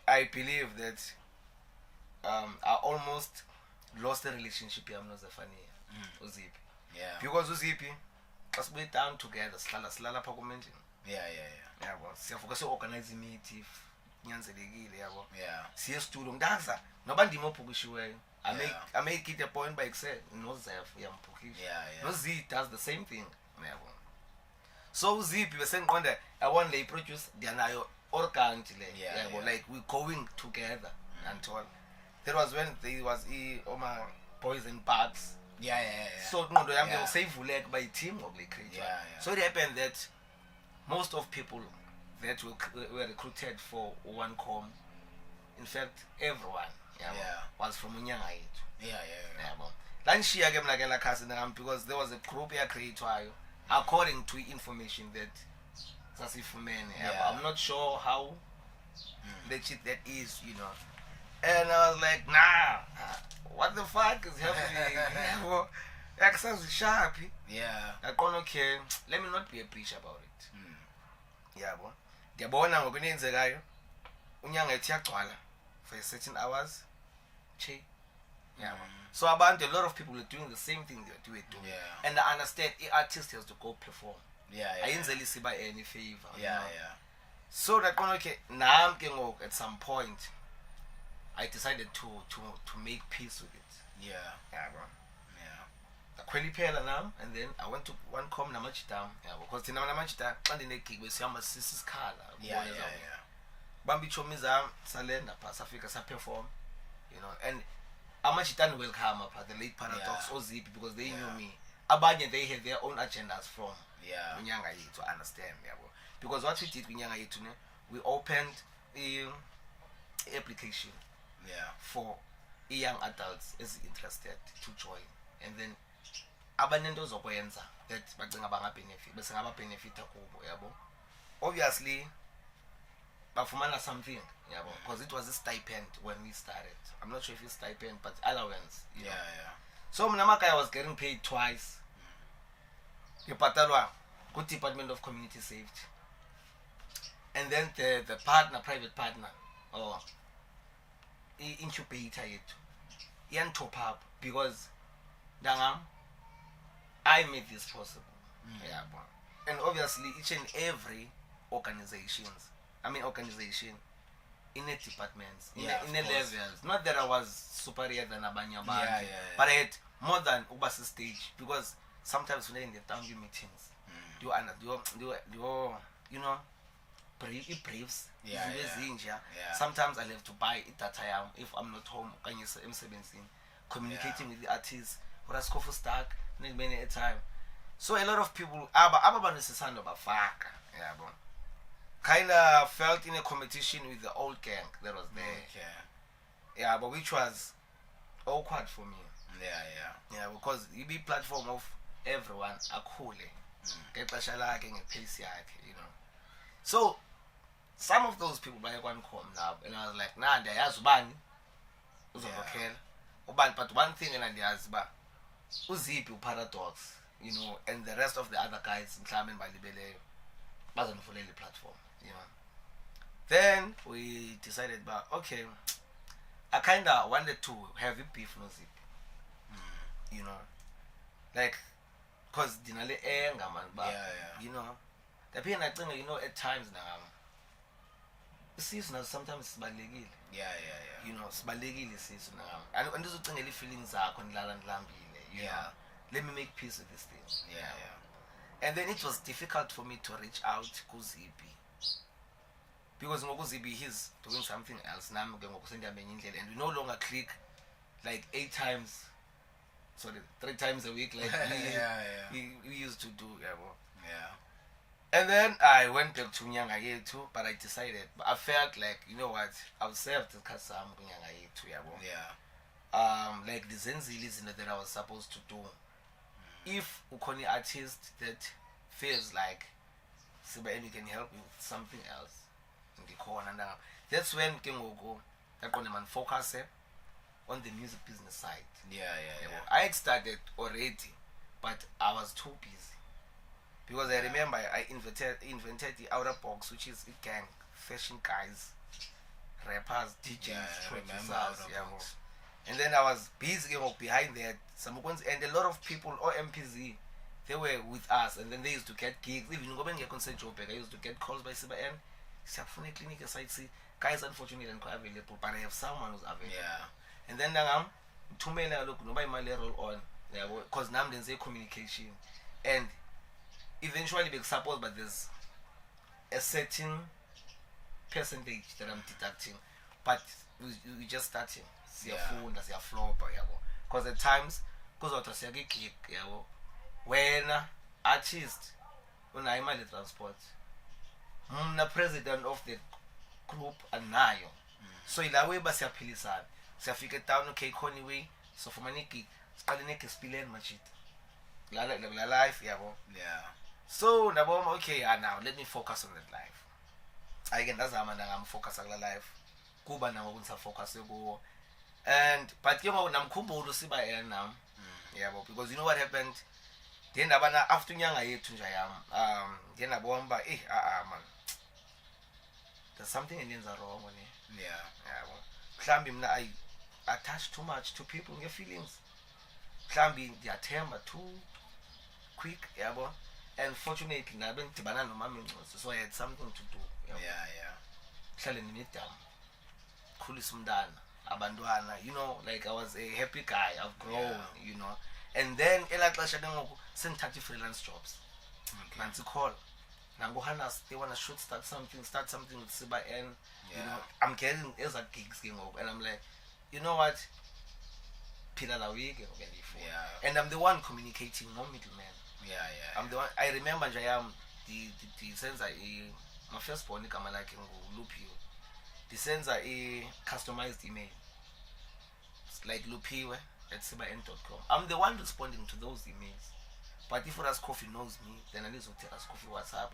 I believe that I almost lost the relationship yami noZefania uZiphi. Yeah. Because uZiphi xa sibuye down together silala pha kumenjini. Yeah. Yabo siyavuka organize meet if nyanzelekile yabo. Yeah. Siye studio ndaza noba ndimo phukishiweyo. Yeah. I make it a point by say noZef uyamphukisha. Yeah. noZ does the same thing. Yabo. So uZiphi bese ngiqonda I want lay produce ndiyanayo organic le yabo like we going together until that was when there was Oma Boys and Parks. Yeah. So ingqondo yami seyivuleka by team of like creator. So it happened that most of people that were recruited for OneCom, in fact everyone was from Unyanga yethu. Yeah. Lanishiya ke mina ke la cousin nami because there was a group creator according to information that sasifumene. I'm not sure how legit that is, you know. And I was like, nah, what the fuck is happening? Access sharp. Yeah. I gone okay, let me not be a preach about it. Yabo. Ndiyabona ngokunenzekayo. Unyanga ethi yagcwala for certain hours. Che. Yabo. So a lot of people were doing the same thing they were doing. Yeah. And I understand the artist has to go perform. Yeah. Ayenzeli siba any favor. Yeah. So that gone okay, now at some point I decided to make peace with it. Yeah. Akhweliphela now, and then I went to OneCom namachita. Because thina namachita xa ndinegig besihamba sisikhala. Yeah. Bambi chomi zam salenda pha safika perform, you know, and amachitani welcome up the late Paradox oZiphi because they knew me. Abanye they had their own agendas from Unyanga yethu, to understand, because what we did with Unyanga yethu, we opened a application for young adults is interested to join, and then abanento zokwenza that bacinga benefit bese ngaba benefita kubo yabo. Obviously bafumana something yabo because it was a stipend when we started. I'm not sure if it's stipend but allowance, you know. So I was getting paid twice. Ngipatalwa ku Department of Community Safety, and then the private partner or incubator yethu iyan top up because dangam I made this possible. And obviously each and every organization in a departments, in a levels. Not that I was superior than abanye abantu, but I had more than ubasi stage because sometimes when in the town meetings, you know, briefs. Sometimes I have to buy it that I am if I'm not home. Can you M17 communicating with the artists? Or as for stack many a time. So a lot of people kind of felt in a competition with the old gang that was there. But which was awkward for me. Because you be platform of everyone akhule. Get pace, you know. So some of those people buy one come now, and I was like, nah, there's one. But one thing and there's uZiphi Paradox, you know, and the rest of the other guys in Klamen Balibele wasn't for any platform, you know. Then we decided, but okay, I kinda wanted to have a beef no Ziphi. You know. Like cause dinale anger man, but you know. The pain I think, you know, at times now season sometimes sibalekile. You know, sibalekile season now. And this is the feelings are you know. Let me make peace with this thing. And then it was difficult for me to reach out to Ziphi. Because Ziphi he's doing something else now, and we no longer click like 3 times a week like we used to do. And then I went back to Unyanga yethu, but I decided, but I felt like, you know what, I've served the Kasam Unyanga yethu. Like the Zenzilis that I was supposed to do. If ukoni artist that feels like Sibeni can help you with something else in the corner now, that's when Kengogo man focus on the music business side. I had started already, but I was too busy. because I remember I invented the outer box, which is a gang, fashion guys, rappers, DJs, producers, and then I was busy behind that. And a lot of people, or MPZ, they were with us, and then they used to get gigs. Even when I used to get calls by CBN. Siyafuna clinic aside, see, guys, unfortunately, and available, but I have someone who's available. Yeah. And then thumela look nobody my roll on, because now there's a communication, and eventually be support, but there's a certain percentage that I'm deducting, but we just starting. Siyafunda, siyaflopa, because at times kuzotha siyagigig, when artist unayo imali transport, mna president of the group anayo, so ila way basiyaphilisana, siyafika down okay Connie way, so for many gig siqale negesipileni machit la life, so naboma okay, now let me focus on that life. Again, that's how I'm focused on the life. Kuba na ngokunisa focus kuwo. And but namkhumbula CBN now. Because you know what happened? Then after nyanga yethu nje yam, then abona man. There's something in the wrong one. Mhlambi mina I attach too much to people nge feelings. Mhlambi ndiyathemba too quick, and fortunately nabe ngidibana nomama eNcosi, so I had something to do. Hlale nimidam. Khulisa umntana, abantwana, like I was a happy guy. I've grown, And then elaxesha kengoku sengithatha freelance jobs. Nansi call. Nangohanas, they want to start something with CBN. I'm getting as a gigs and I'm like, you know what? Phila la week and I'm the one communicating, no middleman. I'm the one. I remember Jayam the sensor my first born igama lakhe nguLuphiwe. The sends a customized email. It's like lupiwe@cbn.com. I'm the one responding to those emails. But if Ras Coffee knows me, then at least Ras Coffee WhatsApp.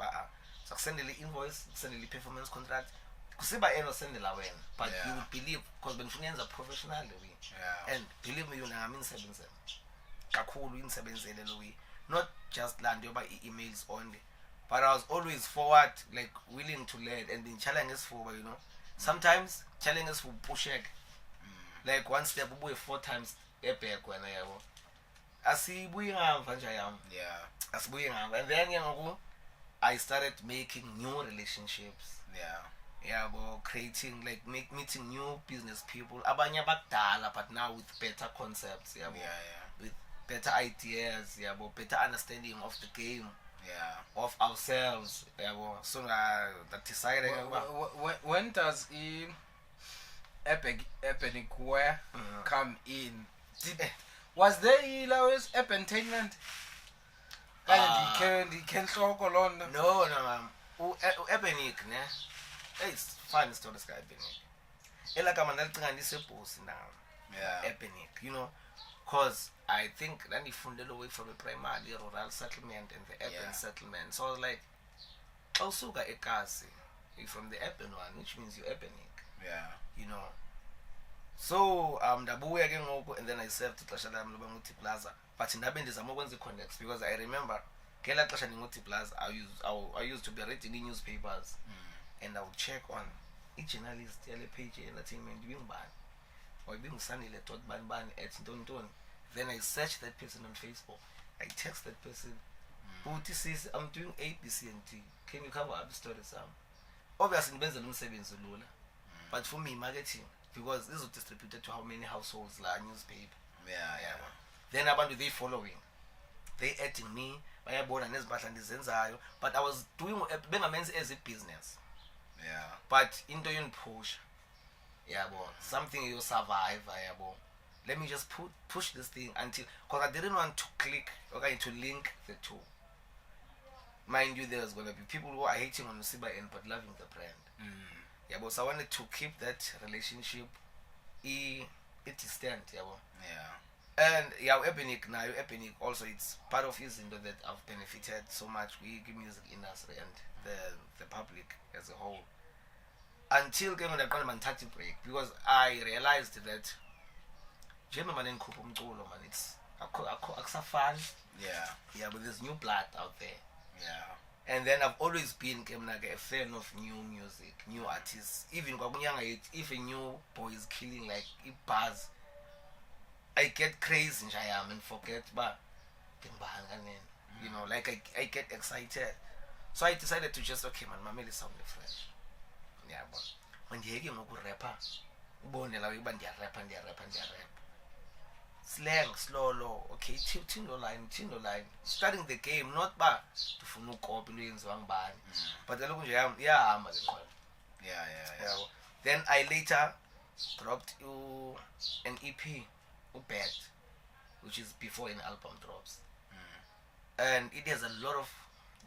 So send the invoice, send the performance contract. CBN will send the lawen. But you would believe, because Benfunians are professional, and believe me, I'm in 7 Kakulu in 7 not just land by emails only. But I was always forward, like willing to learn, and then challenges for, sometimes challenges for pushing. Like one step away 4 times epic when I see and then I started making new relationships. Creating, like meeting new business people. Abanye bakdala, but now with better concepts. With better ideas. Better understanding of the game. Of ourselves. So that decided. When does Epenic come in? Was there always Entertainment? He can talk alone. No, Epenic, ne? It's fine story this guy Epenic. Ela kama nalicinga ndisebhosi now. Epenic, cause I think then he funded away from the primary rural settlement and the urban settlement. So I was like, Osuga Ekasi, you're from the urban one, which means you're Epenic. So the boy again, and then I served to Tashalam Lubanguti Plaza. But in Nabin is a more connects because I remember Kela Tashaninguti Plaza. I used to be reading the newspapers, and I would check on each journalist, page, entertainment, being bad, or being sunny, let talk ban at Don. Then I search that person on Facebook. I text that person. Who this is? I'm doing A, B, C, and T. Can you cover up the story, Sam? Obviously, Benjamin Savings Lula. But for me, marketing, because this was distributed to how many households, like newspaper. Then abantu they following. They adding me. But I was doing as a business. But into you push. Something you survive. Let me just push this thing until, because I didn't want to click, to link the two. Mind you, there's going to be people who are hating on CBN but loving the brand. But so I wanted to keep that relationship distant. And Epenic also, it's part of his that I've benefited so much with the music industry and the public as a whole. Until when I got my break, because I realized that it's fun. But there's new blood out there. Yeah. And then I've always been like a fan of new music, new artists. Even if a new boy is killing like it buzz, I get crazy and forget but you know, like I get excited. So I decided to just okay man, mamele sound fresh. Yeah, but when you hear me rapper, ubone la uba ndiyarappa slang slow okay thindo line starting the game not ba ndifuna ukopa into yenziwa ngubani but kaloku nje iyahamba le nkqola. Yeah. Then I later dropped an EP, Bad, which is before an album drops. And it has a lot of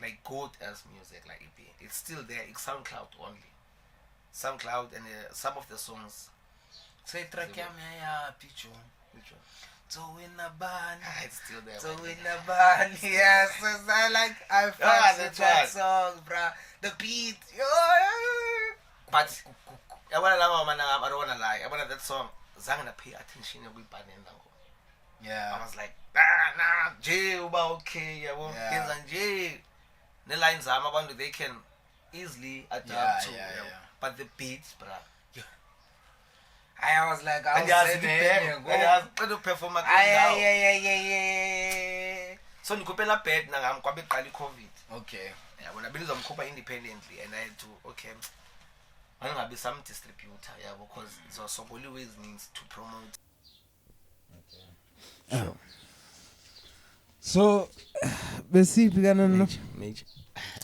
like good ass music like EP. It's still there. It's SoundCloud only. SoundCloud and some of the songs. Say track ya picho. Which one? So in a band. It's still there. So in a band. Yes, I fucks that song, bruh. The beat. But I don't wanna lie. I wanna that song. Zanga pay attention to band. Yeah. I was like, nah, J uba okay, yeah. And J the lines they can easily adapt to. Yeah. But the beats, bruh. I was like, I was to perform at So nikopela bed na kwabe qali COVID. Okay. Yeah, when I believe I'm copper independently and I had to I don't be some distributor, yeah, because it's also always needs to promote. Okay. Sure. So basically Major.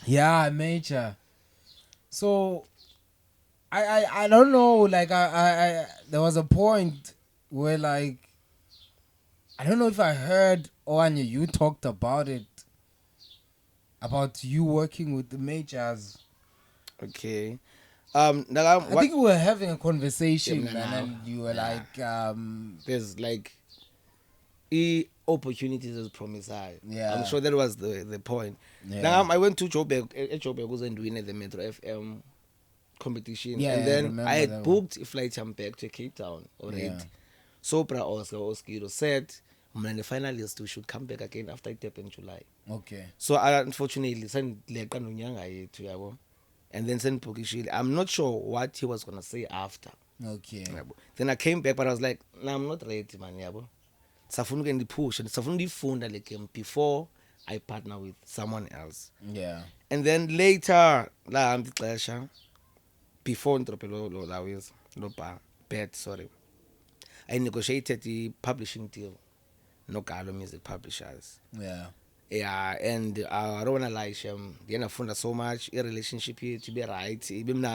Yeah, major. So I don't know, like I there was a point where like I don't know if I heard Oanya you talked about it, about you working with the majors. Okay. I think we were having a conversation and you were like there's like opportunities as promised. Yeah. I'm sure that was the point. Yeah. Now I went to Joburg. Joburg was doing the Metro FM competition. Yeah, and then I had booked a flight back to Cape Town already. Yeah. So Oscar Oskiro said when the finalists we should come back again after it happened in July. Okay. So unfortunately and then sent Pokishili. I'm not sure what he was gonna say after. Okay. Then I came back but I was like, nah, I'm not ready, man, yabo. Safuna get the push and Safuna phone that came before I partner with someone else. Yeah. And then later, la I'm the before Bad, sorry. I negotiated the publishing deal. No Galo Music Publishers. Yeah. Yeah, and I don't wanna lie, then I found so much a relationship here to be right, and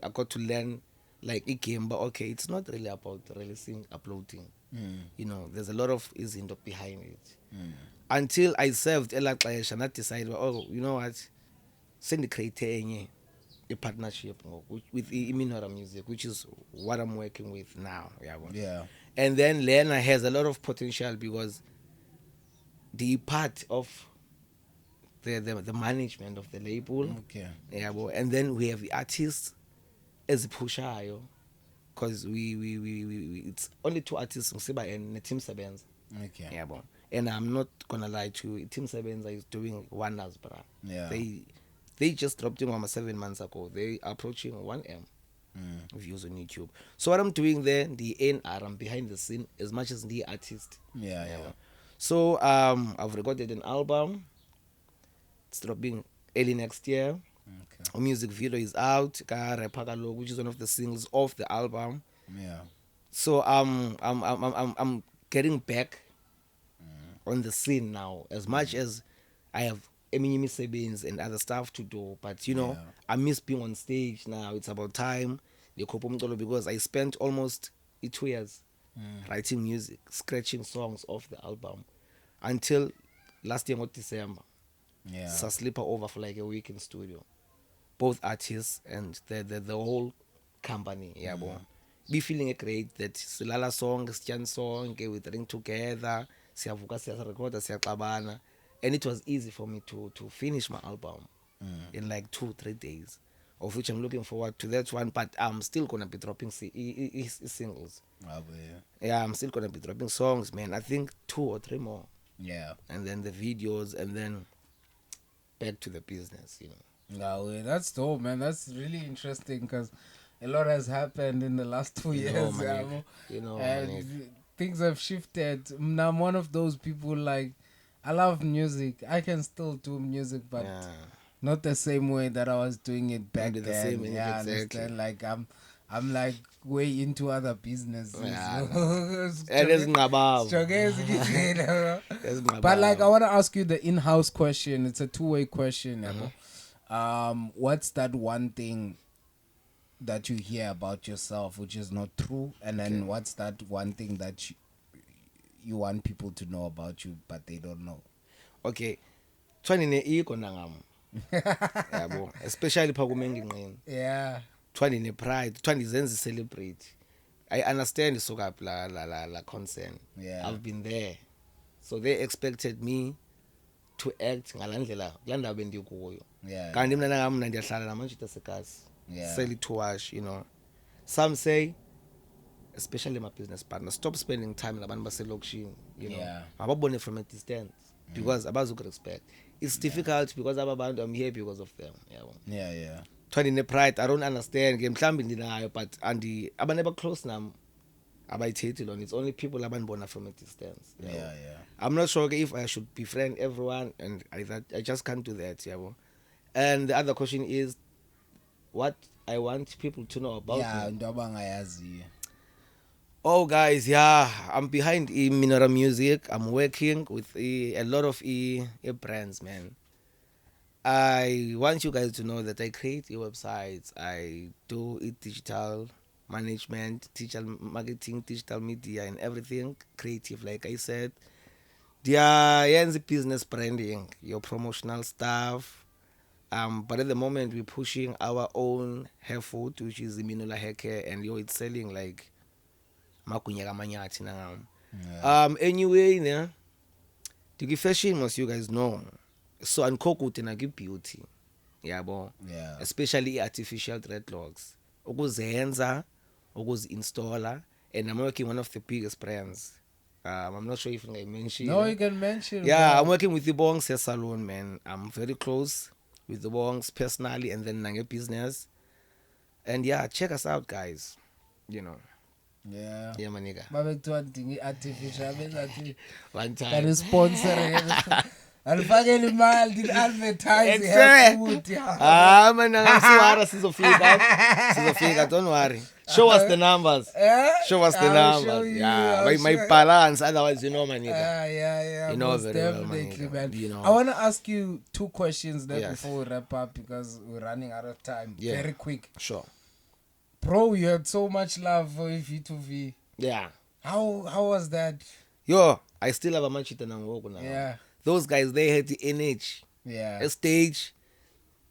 I got to learn like a game, but okay, it's not really about releasing, uploading. You know, there's a lot of easy behind it. Until I served Ella Clash and I decided, oh, you know what, send the creator a partnership with Iminora Music, which is what I'm working with now. Yeah. And then Lena has a lot of potential because the part of the management of the label. Okay. Yeah, and then we have the artists as a pusher, because we it's only two artists, Musiba and Team Sevens. Okay. Yeah, and I'm not gonna lie to you, Team Sevens is doing wonders, bruh. Yeah. They just dropped him 7 months ago. They are approaching 1M views on YouTube. So what I'm doing there, the NR, I'm behind the scene as much as the artist. Yeah. So I've recorded an album. It's dropping early next year. Okay. A music video is out, which is one of the singles of the album. Yeah. So I'm getting back on the scene now. As much as I have Eminimi Sabines and other stuff to do, but you know, I miss being on stage now. It's about time. Because I spent almost 2 years writing music, scratching songs off the album until last year, December. Yeah. So I sleep over for like a week in studio. Both artists and the whole company. Yeah, be feeling great that Silala song, Stian song, we ring together, siyavuka siyarecorda siyaxabana, and it was easy for me to finish my album in like 2-3 days, of which I'm looking forward to that one. But I'm still gonna be dropping singles. Yeah, I'm still gonna be dropping songs, man. I think 2 or 3 more. Yeah. And then the videos, and then back to the business, you know. No, that's dope, man. That's really interesting because a lot has happened in the last 2 years. And things have shifted. I'm one of those people, like, I love music. I can still do music, but not the same way that I was doing it back then. Exactly. Understand? Like, I'm like way into other businesses. But like, I want to ask you the in-house question. It's a two-way question. What's that one thing that you hear about yourself which is not true, and then what's that one thing that you want people to know about you but they don't know? Okay, tshwane ne ego nangam. Yabo, especially pha kumengingqini. Yeah. Tshwane ne pride, tshwane zenzi celebrate. I understand isoka la concern. Yeah. I've been there. So they expected me to act ngalandlela kulanda bendikuyo. Yeah. Kanti mina nami ndiyahlala namanje segas. Sell it to wash, you know. Some say, especially my business partners, stop spending time labantu baselokishini, you know. Ababone from a distance because abazuku respect. It's difficult because I'm here because of them. Yeah. Trying in the pride, I don't understand. Mhlambi ndinayo, but andi abaneba close nam abayithethe on. It's only people abanibona from a distance. Yeah. I'm not sure if I should befriend everyone, and I just can't do that. And the other question is, what I want people to know about me. Oh guys, I'm behind Minora Music. I'm working with a lot of brands, man. I want you guys to know that I create websites. I do digital management, digital marketing, digital media, and everything creative. Like I said, the business branding, your promotional stuff. But at the moment we're pushing our own hair food, which is the Minola hair care, and it's selling like makunyaka manyati nangam. Anyway, to give fashion, as you guys know, so uncooked and give beauty. Especially artificial dreadlocks. Ukuzenza, installer, and I'm working one of the biggest brands. I'm not sure if I mention. No, you can mention. I'm working with the Bongs Hair Salon, man. I'm very close with the Bongs personally, and then Nange business. And check us out, guys. You know. Yeah, my nigga. Artificial. One time. Can you sponsor? Alifakela imali did advertise food. Man, sizofika, don't worry. Show us the numbers. Show us the numbers. My balance, otherwise you know, my nigga. Yeah. You know very definitely, well, man. You know. I want to ask you two questions before we wrap up because we're running out of time. Very quick. Sure. Bro, you had so much love for V2V. Yeah. How was that? Yo, I still have a machita now. Yeah. Those guys, they had the NH. Yeah. Stage.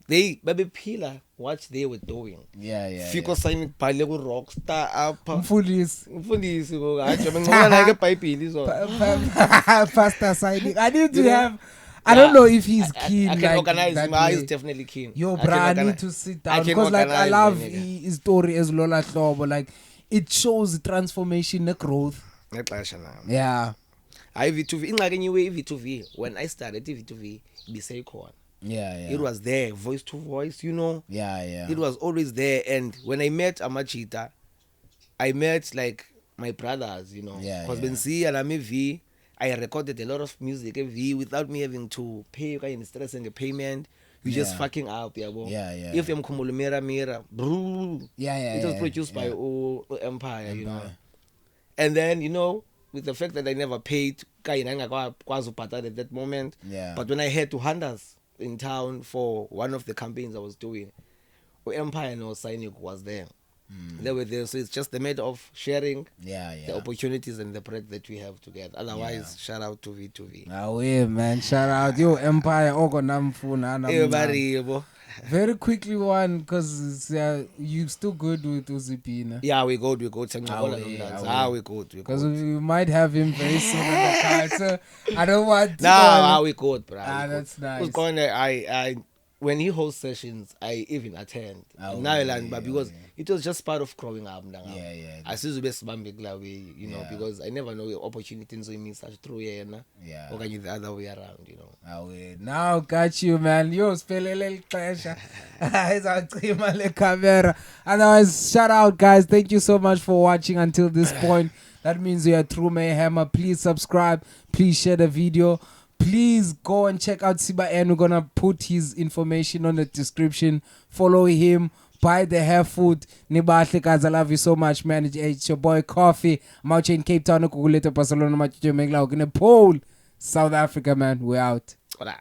They, baby pillar, what they were doing. Yeah. Fiko signing pale ku rockstar up. Mfundisi go ajo ngicela like eBhayibheli so. Pastor signing. I need to have. I don't know if he's keen. I can organize him. He's definitely keen. Yo, bro, I need to sit down because like I love his story as Lola Hlobo. Like it shows transformation, the growth. Yeah. I V2V in like anyway V2V. When I started V2V, Yeah. It was there, voice to voice, you know. Yeah. It was always there. And when I met Amachita, I met like my brothers, you know. Because when C and I'm V, I recorded a lot of music V without me having to pay and stress and the payment. You just fucking up, Yeah. If I'm Mira, it was produced by Empire, you know. And then, you know, with the fact that I never paid, at that moment. Yeah. But when I had 200 in town for one of the campaigns I was doing, Empire and Osainik was there. They were there, so it's just the matter of sharing the opportunities and the bread that we have together. Otherwise, shout out to V2V. Man, shout out yo Empire Everybody, very quickly one because you still good with Uzipina. Yeah, we good. We good because we might have him very soon on the card. So I don't want to. Nah, we good, bro. That's nice. Who's going there? when he hosts sessions, I even attend. Oh, Now yeah, but because it was just part of growing up. Yeah. I see the best way, you know, Yeah. because I never know the opportunities we miss such through here, Yeah. or the other way around, you know. Oh, now got you, man. Yo, spelele pressure. Camera. Otherwise, shout out, guys. Thank you so much for watching until this point. That means you're a true Mayhammer. Please subscribe. Please share the video. Please go and check out Siba N. We're gonna put his information on the description. Follow him. Buy the hair food. Nibahle, guys. I love you so much, man. It's your boy Coffee. I'm out here in Cape Town. Barcelona, Nepal, South Africa, man. We're out. Hola.